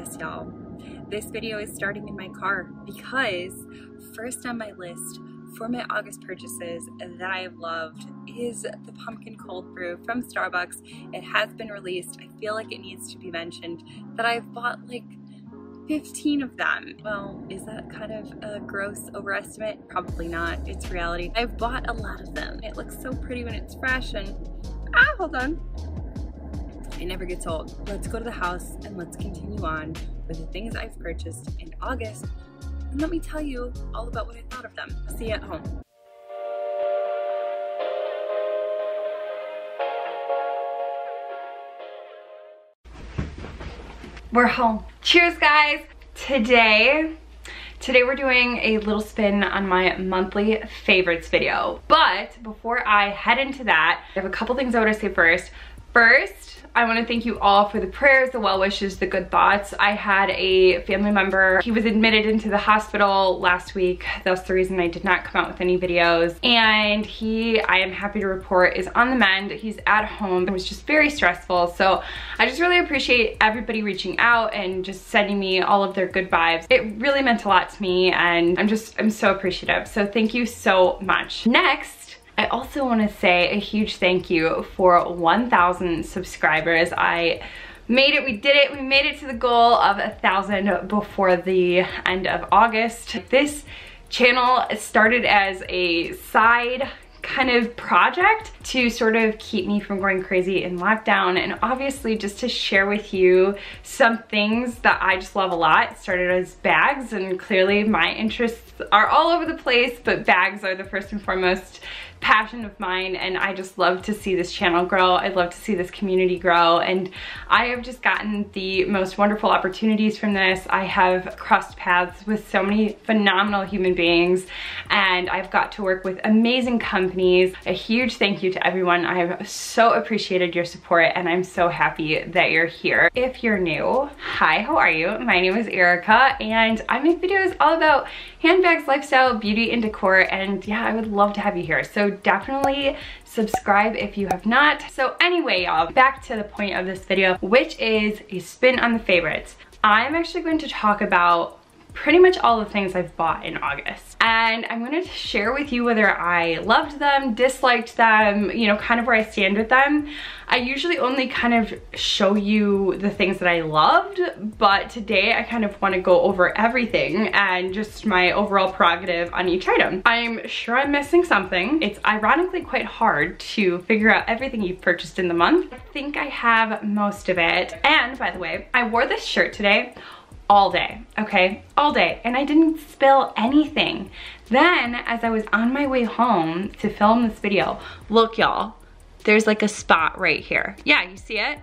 goodness, y'all. This video is starting in my car because first on my list for my August purchases that I have loved is the pumpkin cold brew from Starbucks. It has been released. I feel like it needs to be mentioned that I've bought like 15 of them. Well, is that kind of a gross overestimate? Probably not. It's reality. I've bought a lot of them. It looks so pretty when it's fresh and hold on. It never gets old. Let's go to the house and let's continue on with the things I've purchased in August. And let me tell you all about what I thought of them. See you at home. We're home. Cheers, guys. Today we're doing a little spin on my monthly favorites video. But before I head into that, I have a couple things I want to say first. First, I want to thank you all for the prayers, the well wishes, the good thoughts. I had a family member, he was admitted into the hospital last week. That's the reason I did not come out with any videos. And I am happy to report, is on the mend. He's at home. It was just very stressful. So I just really appreciate everybody reaching out and just sending me all of their good vibes. It really meant a lot to me and I'm so appreciative. So thank you so much. Next, I also want to say a huge thank you for 1,000 subscribers. I made it, we did it, we made it to the goal of 1,000 before the end of August. This channel started as a side kind of project to sort of keep me from going crazy in lockdown, and obviously just to share with you some things that I just love a lot. It started as bags, and clearly my interests are all over the place, but bags are the first and foremost passion of mine, and I just love to see this channel grow. I love to see this community grow, and I have just gotten the most wonderful opportunities from this. I have crossed paths with so many phenomenal human beings, and I've got to work with amazing companies. A huge thank you to everyone. I have so appreciated your support, and I'm so happy that you're here. If you're new, hi, how are you? My name is Erica, and I make videos all about handbags, lifestyle, beauty, and decor, and yeah, I would love to have you here. So definitely subscribe if you have not. So anyway, y'all, back to the point of this video, which is a spin on the favorites. I'm actually going to talk about pretty much all the things I've bought in August. And I'm going to share with you whether I loved them, disliked them, you know, kind of where I stand with them. I usually only kind of show you the things that I loved, but today I kind of want to go over everything and just my overall prerogative on each item. I'm sure I'm missing something. It's ironically quite hard to figure out everything you've purchased in the month. I think I have most of it. And by the way, I wore this shirt today all day, okay? All day, and I didn't spill anything. Then, as I was on my way home to film this video, look, y'all, there's like a spot right here. Yeah, you see it?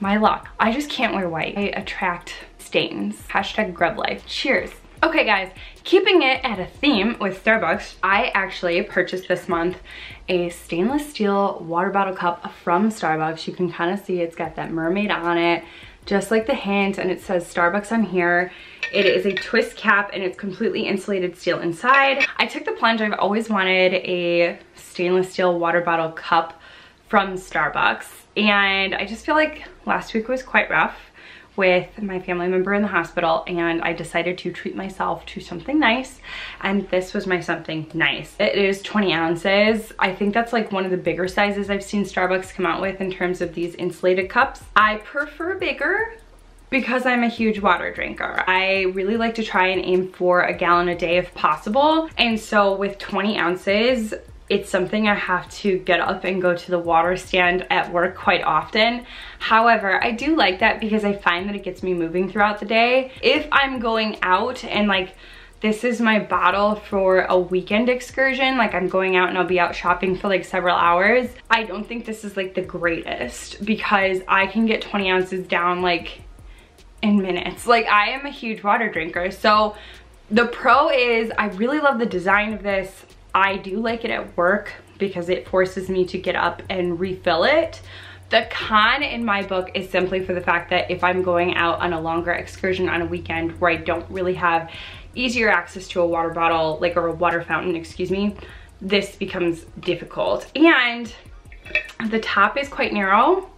My luck. I just can't wear white. I attract stains. Hashtag grub life. Cheers. Okay, guys, keeping it at a theme with Starbucks, I actually purchased this month a stainless steel water bottle cup from Starbucks. You can kind of see it's got that mermaid on it, just like the hint, and it says Starbucks on here. It is a twist cap and it's completely insulated steel inside. I took the plunge. I've always wanted a stainless steel water bottle cup from Starbucks, and I just feel like last week was quite rough with my family member in the hospital, and I decided to treat myself to something nice, and this was my something nice. It is 20 ounces. I think that's like one of the bigger sizes I've seen Starbucks come out with in terms of these insulated cups. I prefer bigger because I'm a huge water drinker. I really like to try and aim for a gallon a day if possible, and so with 20 ounces, it's something I have to get up and go to the water stand at work quite often. However, I do like that because I find that it gets me moving throughout the day. If I'm going out and like, this is my bottle for a weekend excursion, like I'm going out and I'll be out shopping for like several hours, I don't think this is like the greatest because I can get 20 ounces down like in minutes. Like, I am a huge water drinker. So the pro is I really love the design of this. I do like it at work because it forces me to get up and refill it. The con in my book is simply for the fact that if I'm going out on a longer excursion on a weekend where I don't really have easier access to a water bottle, like, or a water fountain, excuse me, this becomes difficult. And the top is quite narrow,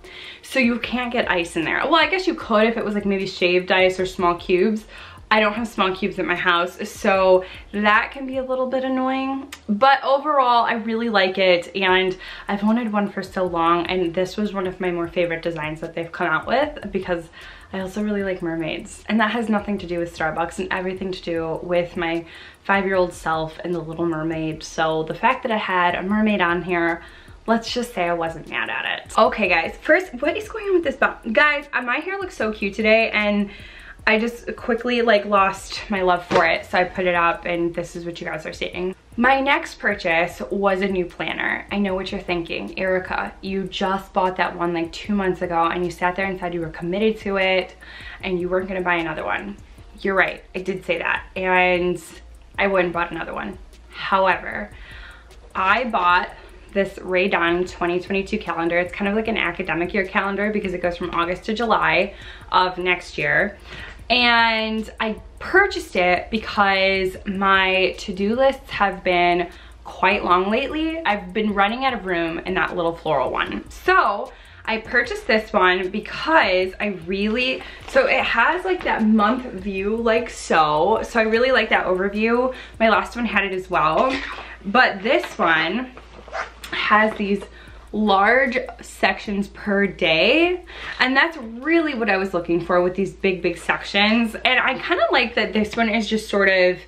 so you can't get ice in there. Well, I guess you could if it was like maybe shaved ice or small cubes. I don't have small cubes at my house, so that can be a little bit annoying. But overall, I really like it, and I've wanted one for so long, and this was one of my more favorite designs that they've come out with, because I also really like mermaids. And that has nothing to do with Starbucks and everything to do with my 5-year-old self and the Little Mermaid. So the fact that I had a mermaid on here, let's just say I wasn't mad at it. Okay guys, first, what is going on with this belt? Guys, my hair looks so cute today, and I just quickly like lost my love for it, so I put it up, and this is what you guys are seeing. My next purchase was a new planner. I know what you're thinking. Erica, you just bought that one like 2 months ago, and you sat there and said you were committed to it and you weren't gonna buy another one. You're right, I did say that, and I went and bought another one. However, I bought this Ray Don 2022 calendar. It's kind of like an academic year calendar because it goes from August to July of next year. And I purchased it because my to-do lists have been quite long lately. I've been running out of room in that little floral one. So I purchased this one because so it has like that month view like so. So I really like that overview. My last one had it as well. But this one has these large sections per day, and that's really what I was looking for with these big sections. And I kind of like that this one is just sort of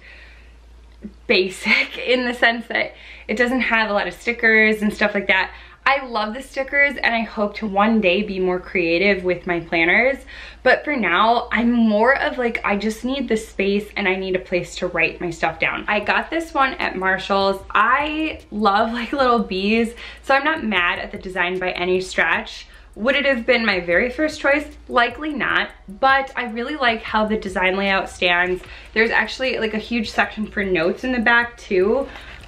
basic in the sense that it doesn't have a lot of stickers and stuff like that. I love the stickers, and I hope to one day be more creative with my planners, but for now I'm more of like, I just need the space and I need a place to write my stuff down. I got this one at Marshall's. I love like little bees, so I'm not mad at the design by any stretch. Would it have been my very first choice? Likely not, but I really like how the design layout stands. There's actually like a huge section for notes in the back too,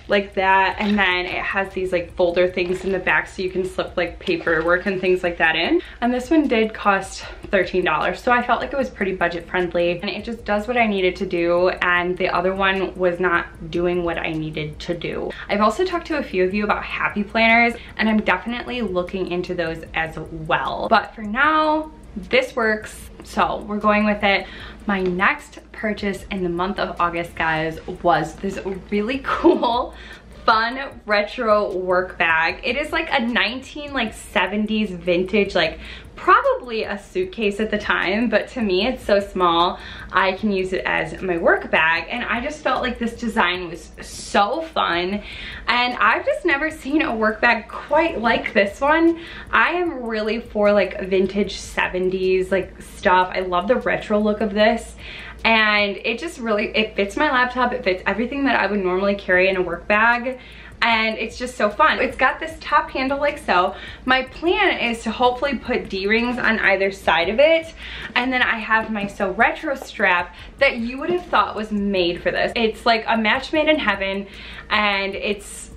like that, and then it has these like folder things in the back so you can slip like paperwork and things like that in. And this one did cost $13, so I felt like it was pretty budget friendly, and it just does what I needed to do, and the other one was not doing what I needed to do. I've also talked to a few of you about happy planners, and I'm definitely looking into those as well. But for now, this works, so we're going with it. My next purchase in the month of August, guys, was this really cool, fun, retro work bag. It is like a 70s vintage, like probably a suitcase at the time, but to me it's so small I can use it as my work bag, and I just felt like this design was so fun, and I've just never seen a work bag quite like this one. I am really for like vintage 70s like stuff. I love the retro look of this, and it just really, it fits my laptop, it fits everything that I would normally carry in a work bag, and it's just so fun. It's got this top handle like so. My plan is to hopefully put D-rings on either side of it, and then I have my So Retro strap that you would have thought was made for this. It's like a match made in heaven, and it's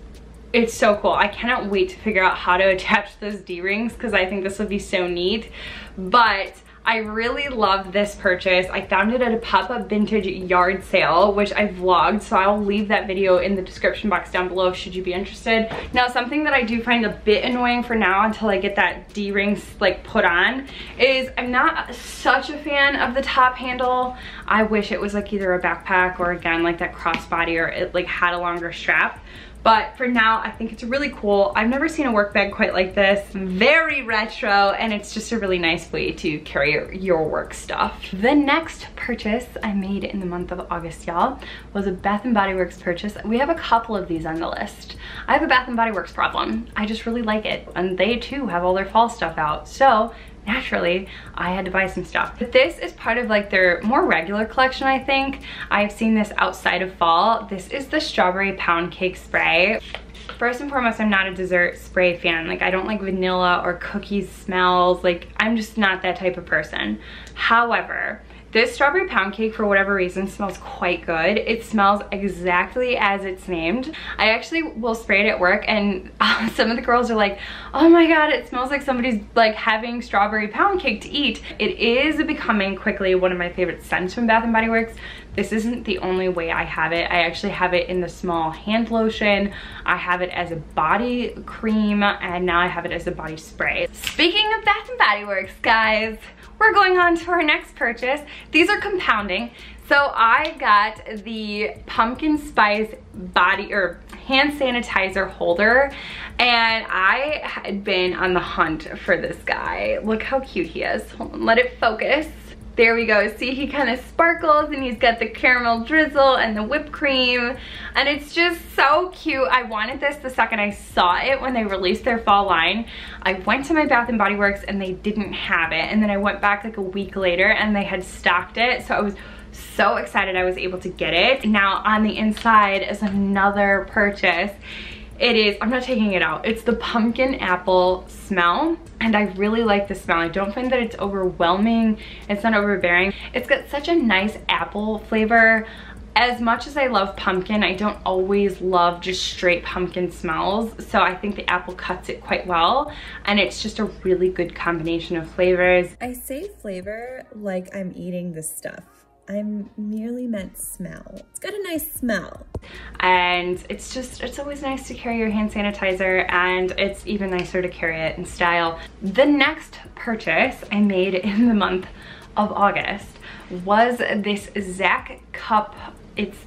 so cool. I cannot wait to figure out how to attach those D-rings because I think this would be so neat. But I really love this purchase. I found it at a pop-up vintage yard sale, which I vlogged, so I'll leave that video in the description box down below should you be interested. Now, something that I do find a bit annoying for now until I get that D-rings like put on is I'm not such a fan of the top handle. I wish it was like either a backpack or again like that crossbody, or it like had a longer strap. But for now, I think it's really cool. I've never seen a work bag quite like this. Very retro, and it's just a really nice way to carry your work stuff. The next purchase I made in the month of August, y'all, was a Bath & Body Works purchase. We have a couple of these on the list. I have a Bath & Body Works problem. I just really like it, and they too have all their fall stuff out. So naturally, I had to buy some stuff. But this is part of like their more regular collection, I think. I've seen this outside of fall. This is the Strawberry Pound Cake Spray. First and foremost, I'm not a dessert spray fan. Like, I don't like vanilla or cookies smells. Like, I'm just not that type of person. However, this strawberry pound cake, for whatever reason, smells quite good. It smells exactly as it's named. I actually will spray it at work, and some of the girls are like, oh my god, it smells like somebody's like having strawberry pound cake to eat. It is becoming quickly one of my favorite scents from Bath & Body Works. This isn't the only way I have it. I actually have it in the small hand lotion. I have it as a body cream, and now I have it as a body spray. Speaking of Bath & Body Works, guys, we're going on to our next purchase. These are compounding. So I got the pumpkin spice body or hand sanitizer holder, and I had been on the hunt for this guy. Look how cute he is. Hold on, let it focus. There we go. See, he kind of sparkles, and he's got the caramel drizzle and the whipped cream, and it's just so cute. I wanted this the second I saw it when they released their fall line. I went to my Bath & Body Works and they didn't have it, and then I went back like a week later and they had stocked it, so I was so excited I was able to get it. Now on the inside is another purchase. It is, I'm not taking it out, it's the pumpkin apple smell, and I really like the smell. I don't find that it's overwhelming, it's not overbearing. It's got such a nice apple flavor. As much as I love pumpkin, I don't always love just straight pumpkin smells, so I think the apple cuts it quite well, and it's just a really good combination of flavors. I say flavor like I'm eating the stuff. I'm merely meant smell. It's got a nice smell. And it's always nice to carry your hand sanitizer, and it's even nicer to carry it in style. The next purchase I made in the month of August was this Zac Cup.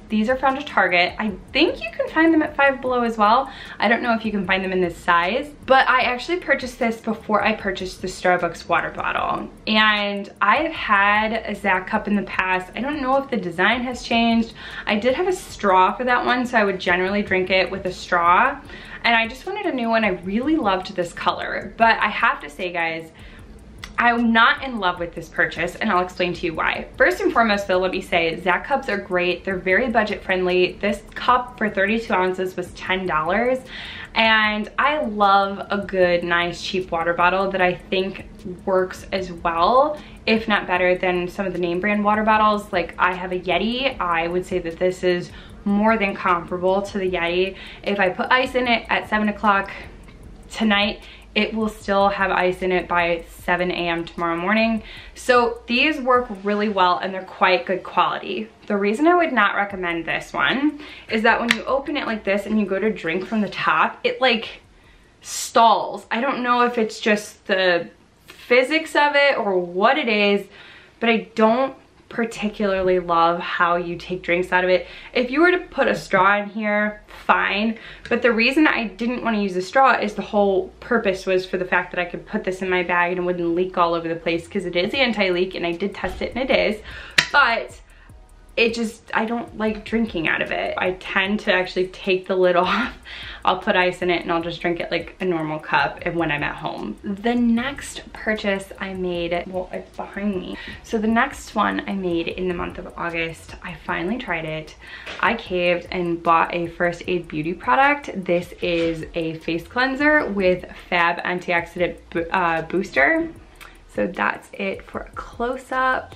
These are found at Target. I think you can find them at Five Below as well. I don't know if you can find them in this size, but I actually purchased this before I purchased the Starbucks water bottle. And I've had a Zac Cup in the past. I don't know if the design has changed. I did have a straw for that one, so I would generally drink it with a straw. And I just wanted a new one. I really loved this color, but I have to say, guys, I'm not in love with this purchase, and I'll explain to you why. First and foremost though, let me say, Zac cups are great. They're very budget friendly. This cup for 32 ounces was $10, and I love a good, nice, cheap water bottle that I think works as well, if not better, than some of the name brand water bottles. Like, I have a Yeti. I would say that this is more than comparable to the Yeti. If I put ice in it at 7 o'clock tonight, it will still have ice in it by 7 a.m. tomorrow morning. So these work really well, and they're quite good quality. The reason I would not recommend this one is that when you open it like this and you go to drink from the top, it like stalls. I don't know if it's just the physics of it or what it is, but I don't particularly love how you take drinks out of it. If you were to put a straw in here, fine, but the reason I didn't want to use a straw is the whole purpose was for the fact that I could put this in my bag and it wouldn't leak all over the place, because it is anti-leak, and I did test it and it is, but it just, I don't like drinking out of it. I tend to actually take the lid off. I'll put ice in it and I'll just drink it like a normal cup when I'm at home. The next purchase I made, well, it's behind me. So the next one I made in the month of August, I finally tried it. I caved and bought a First Aid Beauty product. This is a face cleanser with Fab Antioxidant Booster. So that's it for a close-up.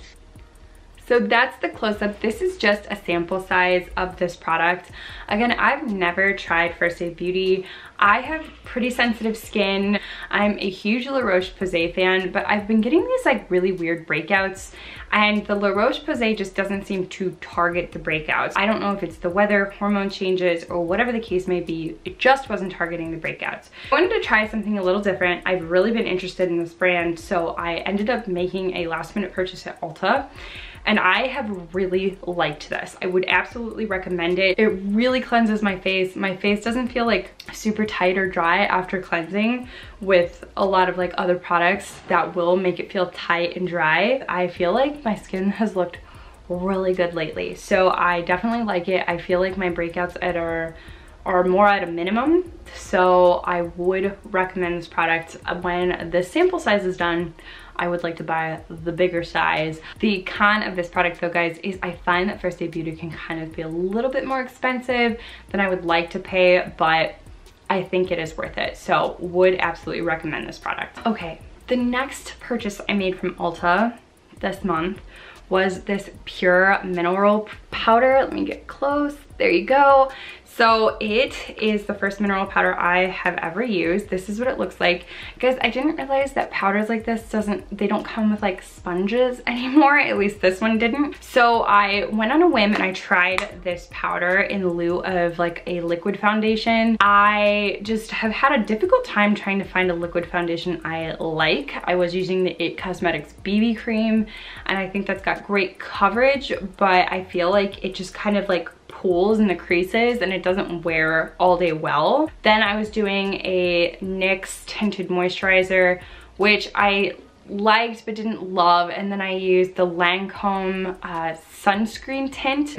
So that's the close-up. This is just a sample size of this product. Again, I've never tried First Aid Beauty. I have pretty sensitive skin. I'm a huge Roche Posay fan, but I've been getting these like really weird breakouts, and the Roche Posay just doesn't seem to target the breakouts. I don't know if it's the weather, hormone changes, or whatever the case may be. It just wasn't targeting the breakouts. I wanted to try something a little different. I've really been interested in this brand, so I ended up making a last-minute purchase at Ulta. And I have really liked this. I would absolutely recommend it. It really cleanses my face. My face doesn't feel like super tight or dry after cleansing with a lot of like other products that will make it feel tight and dry. I feel like my skin has looked really good lately. So I definitely like it. I feel like my breakouts are more at a minimum. So I would recommend this product. When the sample size is done, I would like to buy the bigger size. The con of this product though, guys, is I find that First Aid Beauty can kind of be a little bit more expensive than I would like to pay, but I think it is worth it. So would absolutely recommend this product. Okay, the next purchase I made from Ulta this month was this pure mineral powder. Let me get close. there you go. So it is the first mineral powder I have ever used. This is what it looks like. Guys, I didn't realize that powders like this they don't come with like sponges anymore. At least this one didn't. So I went on a whim and I tried this powder in lieu of like a liquid foundation. I just have had a difficult time trying to find a liquid foundation I like. I was using the IT Cosmetics BB cream and I think that's got great coverage, but I feel like it just kind of like pools in the creases and it doesn't wear all day well. Then I was doing a NYX tinted moisturizer, which I liked but didn't love, and then I used the Lancome sunscreen tint.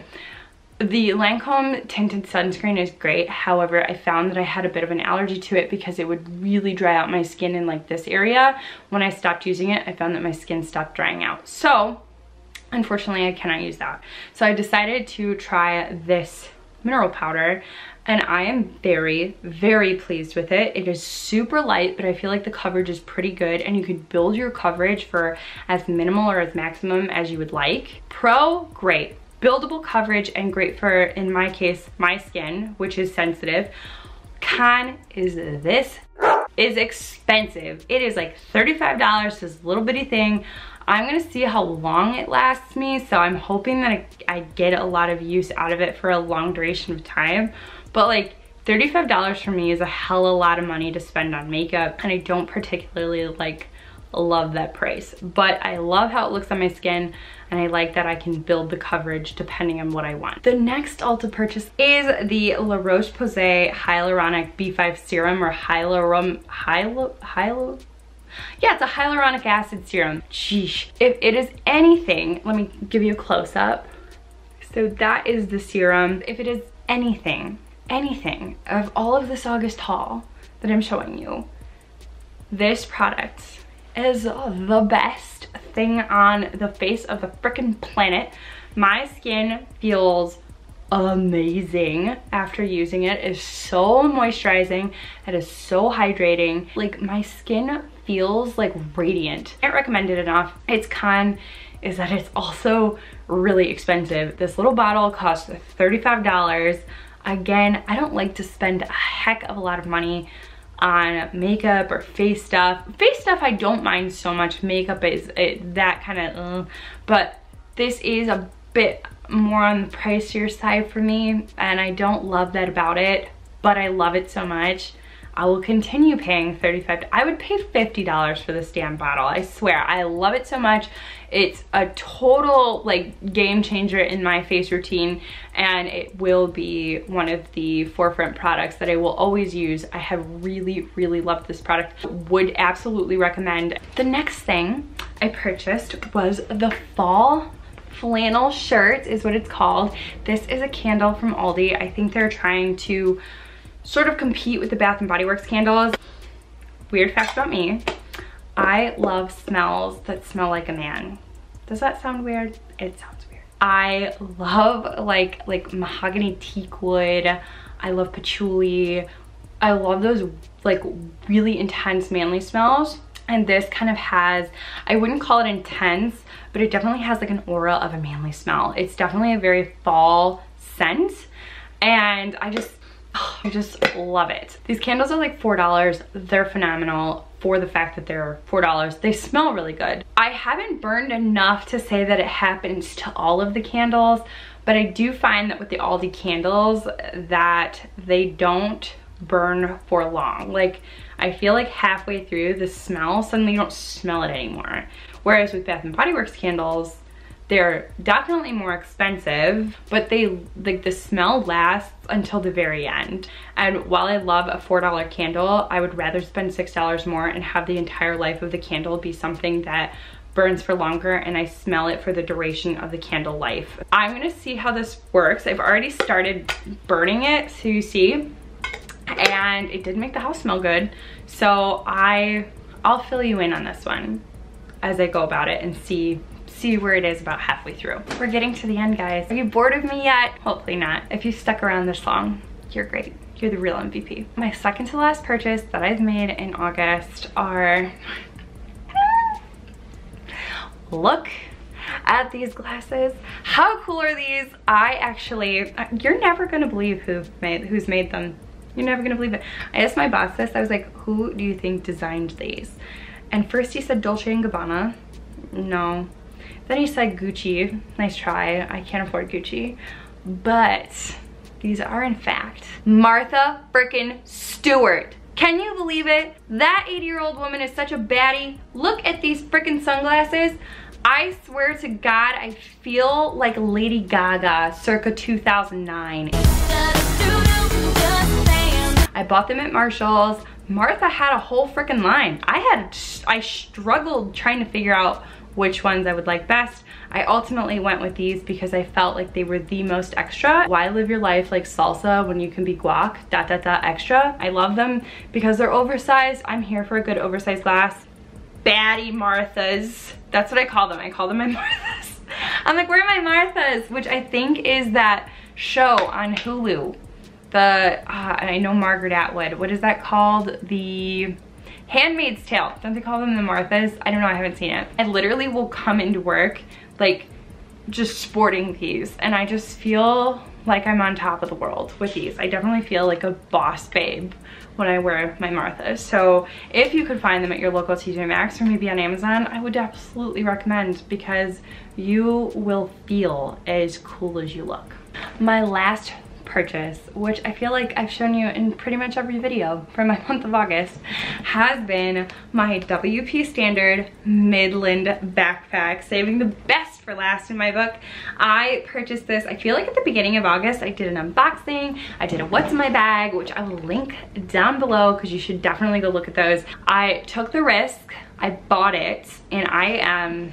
The Lancome tinted sunscreen is great, however I found that I had a bit of an allergy to it because it would really dry out my skin in like this area. When I stopped using it, I found that my skin stopped drying out. So unfortunately, I cannot use that. So I decided to try this mineral powder and I am very, very pleased with it. It is super light, but I feel like the coverage is pretty good and you could build your coverage for as minimal or as maximum as you would like. Pro, great. Buildable coverage and great for, in my case, my skin, which is sensitive. Con is this is expensive. It is like $35, this little bitty thing. I'm gonna see how long it lasts me, so I'm hoping that I get a lot of use out of it for a long duration of time. But like $35 for me is a hella lot of money to spend on makeup, and I don't particularly like love that price. But I love how it looks on my skin, and I like that I can build the coverage depending on what I want. The next Ulta purchase is the Roche Posay Hyaluronic B5 Serum, or yeah, it's a hyaluronic acid serum. Sheesh. If it is anything, let me give you a close-up. So that is the serum. If it is anything of all of this August haul that I'm showing you, this product is the best thing on the face of the frickin' planet. My skin feels amazing after using it. It's so moisturizing. It is so hydrating. Like, my skin feels like radiant. I can't recommend it enough. Its con is that it's also really expensive. This little bottle costs $35. Again, I don't like to spend a heck of a lot of money on makeup or face stuff. Face stuff I don't mind so much. Makeup is that kind of, but this is a bit more on the pricier side for me, and I don't love that about it, but I love it so much. I will continue paying $35. I would pay $50 for this damn bottle. I swear, I love it so much. It's a total like game changer in my face routine, and it will be one of the forefront products that I will always use. I have really, really loved this product. Would absolutely recommend. The next thing I purchased was the fall flannel shirt, is what it's called. This is a candle from Aldi. I think they're trying to sort of compete with the Bath & Body Works candles. Weird fact about me, I love smells that smell like a man. Does that sound weird? It sounds weird. I love like mahogany teak wood. I love patchouli. I love those like really intense manly smells. And this kind of has, I wouldn't call it intense, but it definitely has like an aura of a manly smell. It's definitely a very fall scent, and I just love it. These candles are like $4. They're phenomenal for the fact that they're $4. They smell really good. I haven't burned enough to say that it happens to all of the candles, but I do find that with the Aldi candles that they don't burn for long. Like, I feel like halfway through the smell, suddenly you don't smell it anymore. Whereas with Bath & Body Works candles, they're definitely more expensive, but they, like, the smell lasts until the very end. And while I love a $4 candle, I would rather spend $6 more and have the entire life of the candle be something that burns for longer and I smell it for the duration of the candle life. I'm gonna see how this works. I've already started burning it, so you see, and it did make the house smell good. So I'll fill you in on this one as I go about it and see where it is about halfway through. We're getting to the end, guys. Are you bored of me yet? Hopefully not. If you stuck around this long, you're great. You're the real MVP. My second to last purchase that I've made in August are, look at these glasses. How cool are these? I actually, you're never gonna believe who's made them. You're never gonna believe it. I asked my boss this. I was like, who do you think designed these? And first he said Dolce & Gabbana. No. Then he said Gucci. Nice try. I can't afford Gucci. But these are in fact Martha frickin' Stewart. Can you believe it? That 80-year-old woman is such a baddie. Look at these frickin' sunglasses. I swear to God, I feel like Lady Gaga circa 2009. I bought them at Marshall's. Martha had a whole frickin' line. I struggled trying to figure out which ones I would like best. I ultimately went with these because I felt like they were the most extra. Why live your life like salsa when you can be guac, extra? I love them because they're oversized. I'm here for a good oversized glass. Baddie Marthas. That's what I call them. I call them my Marthas. I'm like, where are my Marthas? Which I think is that show on Hulu. I know Margaret Atwood. What is that called? The Handmaid's Tale. Don't they call them the Marthas? I don't know, I haven't seen it. I literally will come into work like just sporting these, and I just feel like I'm on top of the world with these. I definitely feel like a boss babe when I wear my Marthas. So if you could find them at your local TJ Maxx or maybe on Amazon, I would absolutely recommend because you will feel as cool as you look. My last purchase, which I feel like I've shown you in pretty much every video for my month of August, has been my WP Standard Midland backpack, saving the best for last in my book. I purchased this, I feel like at the beginning of August. I did an unboxing, I did a what's in my bag, which I will link down below because you should definitely go look at those. I took the risk, I bought it, and I'm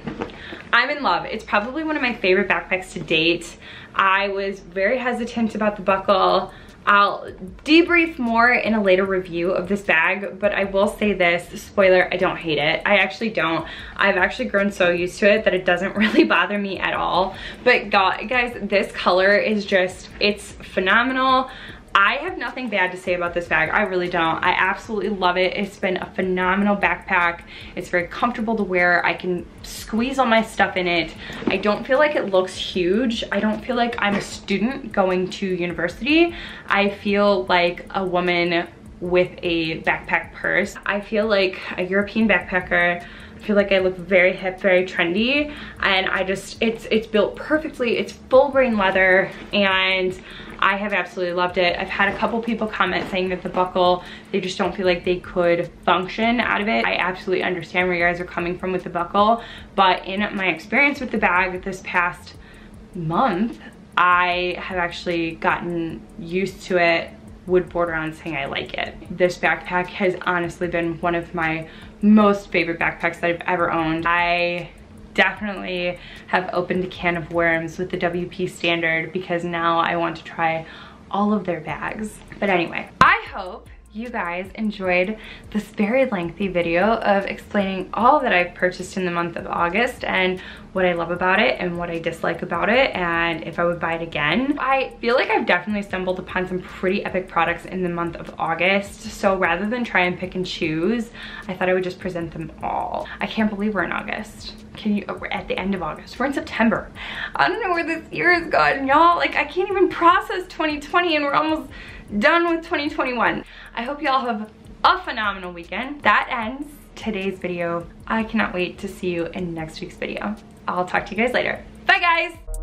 in love. It's probably one of my favorite backpacks to date. I was very hesitant about the buckle. I'll debrief more in a later review of this bag, but I will say this, spoiler, I don't hate it. I actually don't. I've actually grown so used to it that it doesn't really bother me at all. But guys, this color is just, it's phenomenal. I have nothing bad to say about this bag. I really don't. I absolutely love it. It's been a phenomenal backpack. It's very comfortable to wear. I can squeeze all my stuff in it. I don't feel like it looks huge. I don't feel like I'm a student going to university. I feel like a woman with a backpack purse. I feel like a European backpacker. I feel like I look very hip, very trendy, and I just, it's built perfectly. It's full grain leather, and I have absolutely loved it. I've had a couple people comment saying that the buckle, they just don't feel like they could function out of it. I absolutely understand where you guys are coming from with the buckle, but in my experience with the bag this past month, I have actually gotten used to it, would border on saying I like it. This backpack has honestly been one of my most favorite backpacks that I've ever owned. I definitely have opened a can of worms with the WP Standard because now I want to try all of their bags. But anyway, I hope you guys enjoyed this very lengthy video of explaining all that I've purchased in the month of August and what I love about it and what I dislike about it and if I would buy it again. I feel like I've definitely stumbled upon some pretty epic products in the month of August, so rather than try and pick and choose, I thought I would just present them all. I can't believe we're in August. We're at the end of August. We're in September. I don't know where this year is going, y'all. Like, I can't even process 2020 and we're almost done with 2021. I hope y'all have a phenomenal weekend. That ends today's video. I cannot wait to see you in next week's video. I'll talk to you guys later. Bye, guys.